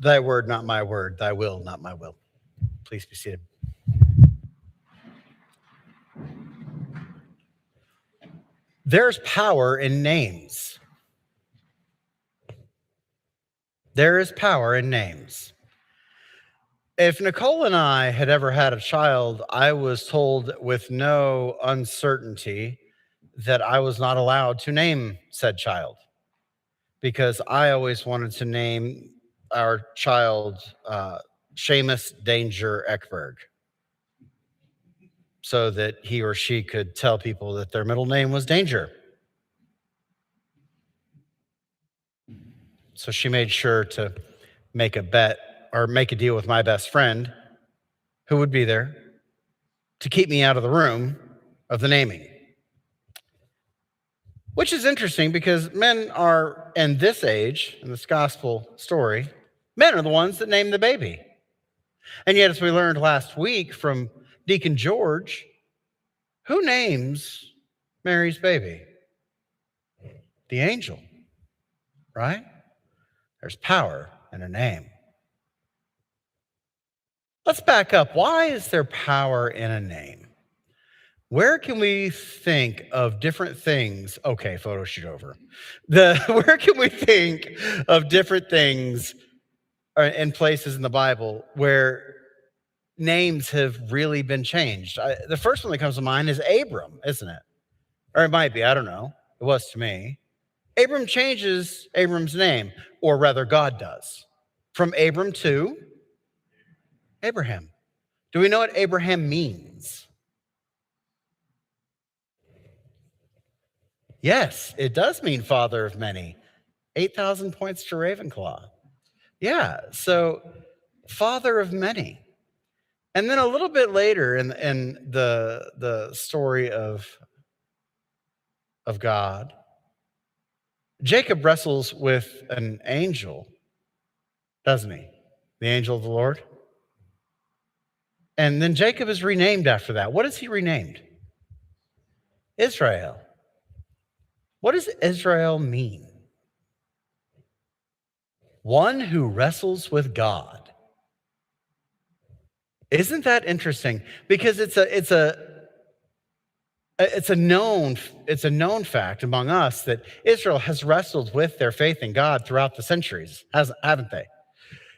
Thy word, not my word. Thy will, not my will. Please be seated. There's power in names. There is power in names. If Nicole and I had ever had a child, I was told with no uncertainty that I was not allowed to name said child, because I always wanted to name our child Seamus Danger Eckberg, so that he or she could tell people that their middle name was Danger. So she made sure to make a bet or make a deal with my best friend, who would be there, to keep me out of the room of the naming. Which is interesting because men are, in this age, in this gospel story, men are the ones that name the baby. And yet, as we learned last week from Deacon George, who names Mary's baby? The angel, right? There's power in a name. Let's back up. Why is there power in a name? Where can we think of different things? Okay, photo shoot over. Where can we think of different things in places in the Bible where names have really been changed? The first one that comes to mind is Abram, isn't it? Or it might be, I don't know. It was to me. Abram changes Abram's name, or rather God does, from Abram to Abraham. Do we know what Abraham means? Yes, it does mean father of many. 8,000 points to Ravenclaw. Yeah, so father of many. And then a little bit later in the story of God, Jacob wrestles with an angel, doesn't he? The angel of the Lord. And then Jacob is renamed after that. What is he renamed? Israel. What does Israel mean? One who wrestles with God. Isn't that interesting? Because it's a known fact among us that Israel has wrestled with their faith in God throughout the centuries, haven't they?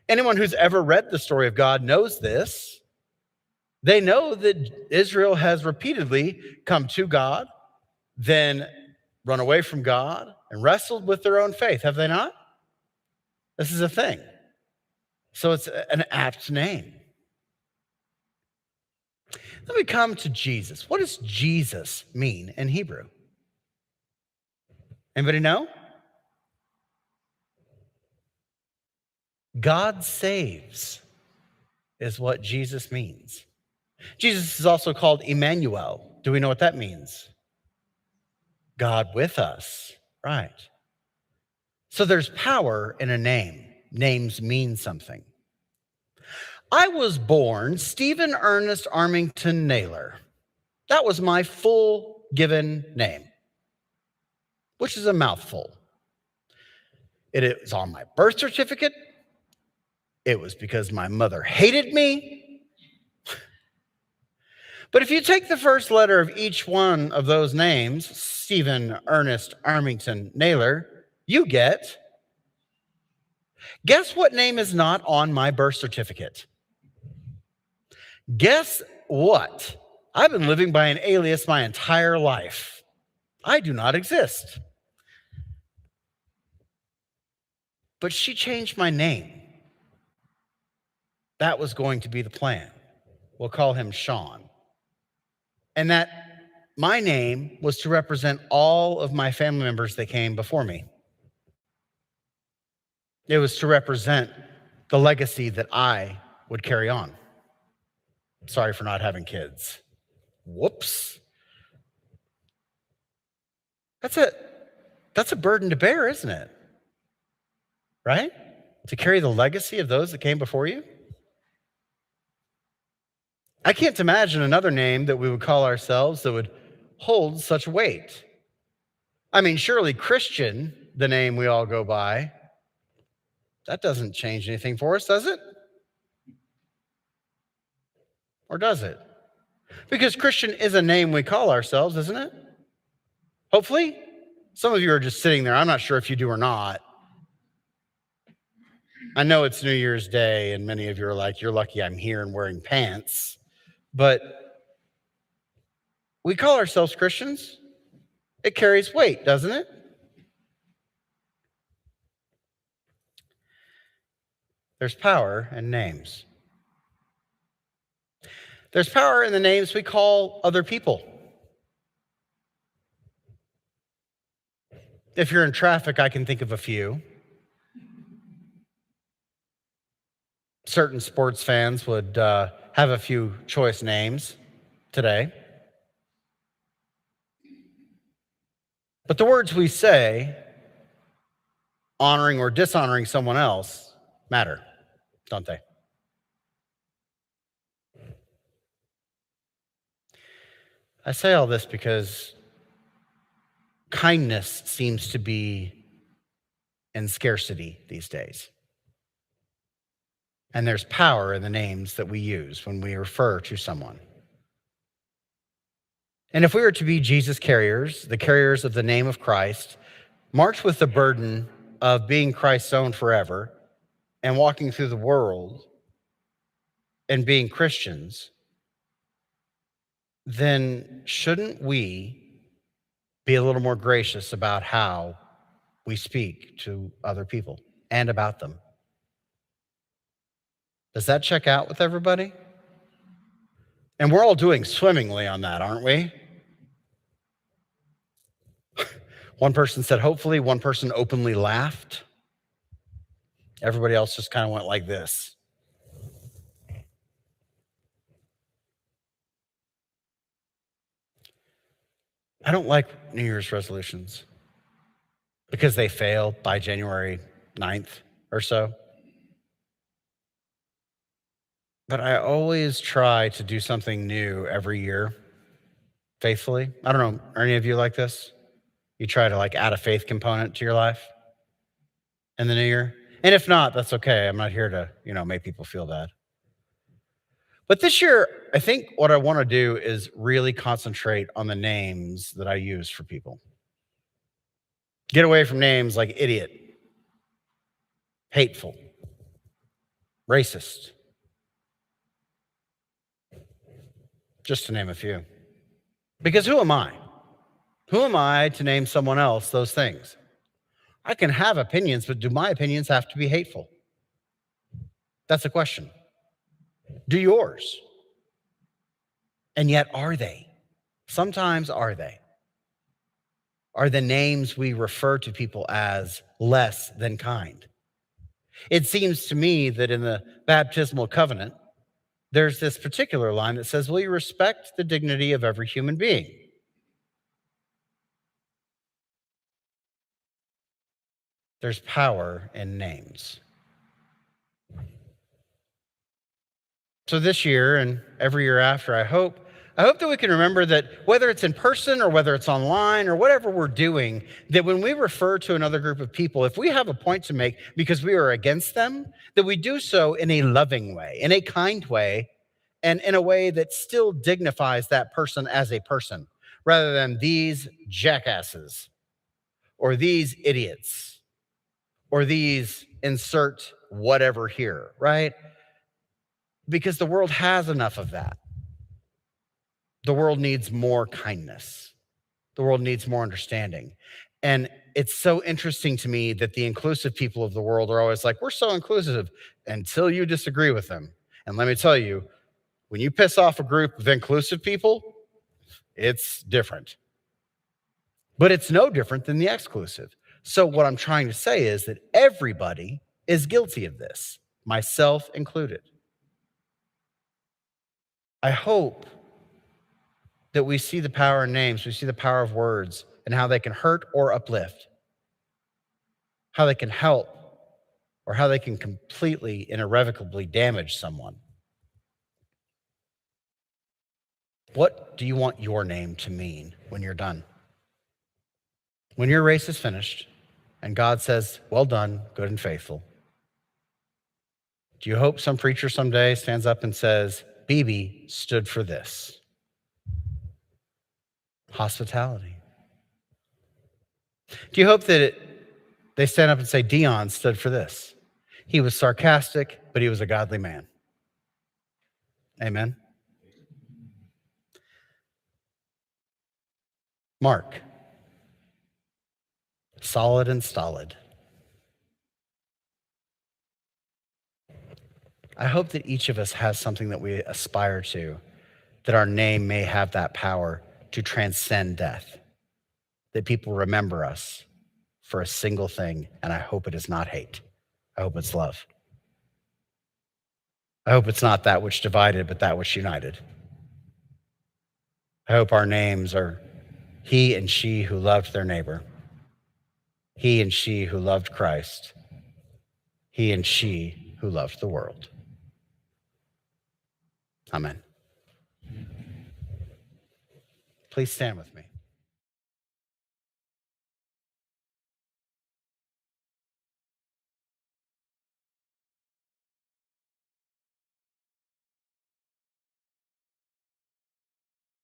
Anyone who's ever read the story of God knows this. They know that Israel has repeatedly come to God, then run away from God, and wrestled with their own faith, have they not? This is a thing. So it's an apt name. Then we come to Jesus. What does Jesus mean in Hebrew? Anybody know? God saves is what Jesus means. Jesus is also called Emmanuel. Do we know what that means? God with us, right? So there's power in a name. Names mean something. I was born Stephen Ernest Armington Naylor. That was my full given name, which is a mouthful. It is on my birth certificate. It was because my mother hated me. But if you take the first letter of each one of those names, Stephen Ernest Armington Naylor, you get, guess what name is not on my birth certificate? Guess what? I've been living by an alias my entire life. I do not exist. But she changed my name. That was going to be the plan. We'll call him Sean. And that my name was to represent all of my family members that came before me. It was to represent the legacy that I would carry on. Sorry for not having kids. Whoops. That's a burden to bear, isn't it? Right? To carry the legacy of those that came before you. I can't imagine another name that we would call ourselves that would hold such weight. I mean, surely Christian, the name we all go by, That doesn't change anything for us, does it? Or does it? Because Christian is a name we call ourselves, isn't it? Hopefully. Some of you are just sitting there. I'm not sure if you do or not. I know it's New Year's Day, and many of you are like, you're lucky I'm here and wearing pants. But we call ourselves Christians. It carries weight, doesn't it? There's power in names. There's power in the names we call other people. If you're in traffic, I can think of a few. Certain sports fans would have a few choice names today. But the words we say, honoring or dishonoring someone else, matter, don't they? I say all this because kindness seems to be in scarcity these days. And there's power in the names that we use when we refer to someone. And if we are to be Jesus carriers, the carriers of the name of Christ, march with the burden of being Christ's own forever and walking through the world and being Christians, then shouldn't we be a little more gracious about how we speak to other people and about them? Does that check out with everybody? And we're all doing swimmingly on that, aren't we? One person said, hopefully. One person openly laughed. Everybody else just kind of went like this. I don't like New Year's resolutions because they fail by January 9th or so. But I always try to do something new every year, faithfully. I don't know, are any of you like this? You try to add a faith component to your life in the new year? And if not, that's okay. I'm not here to, make people feel bad. But this year, I think what I want to do is really concentrate on the names that I use for people. Get away from names like idiot, hateful, racist, just to name a few. Because who am I? Who am I to name someone else those things? I can have opinions, but do my opinions have to be hateful? That's a question. Do yours? And yet, are they? Sometimes are they? Are the names we refer to people as less than kind? It seems to me that in the baptismal covenant, there's this particular line that says, will you respect the dignity of every human being? There's power in names. So this year and every year after, I hope that we can remember that whether it's in person or whether it's online or whatever we're doing, that when we refer to another group of people, if we have a point to make because we are against them, that we do so in a loving way, in a kind way, and in a way that still dignifies that person as a person, rather than these jackasses or these idiots or these insert whatever here, right? Because the world has enough of that. The world needs more kindness. The world needs more understanding. And it's so interesting to me that the inclusive people of the world are always like, we're so inclusive until you disagree with them. And let me tell you, when you piss off a group of inclusive people, it's different. But it's no different than the exclusive. So what I'm trying to say is that everybody is guilty of this, myself included. I hope that we see the power in names, we see the power of words and how they can hurt or uplift, how they can help, or how they can completely and irrevocably damage someone. What do you want your name to mean when you're done? When your race is finished and God says, well done, good and faithful, Do you hope some preacher someday stands up and says, BB stood for this? Hospitality. Do you hope that they stand up and say, Dion stood for this? He was sarcastic, but he was a godly man. Amen. Mark, solid and stolid. I hope that each of us has something that we aspire to, that our name may have that power to transcend death, that people remember us for a single thing, and I hope it is not hate. I hope it's love. I hope it's not that which divided, but that which united. I hope our names are he and she who loved their neighbor, he and she who loved Christ, he and she who loved the world. Amen. Please stand with me.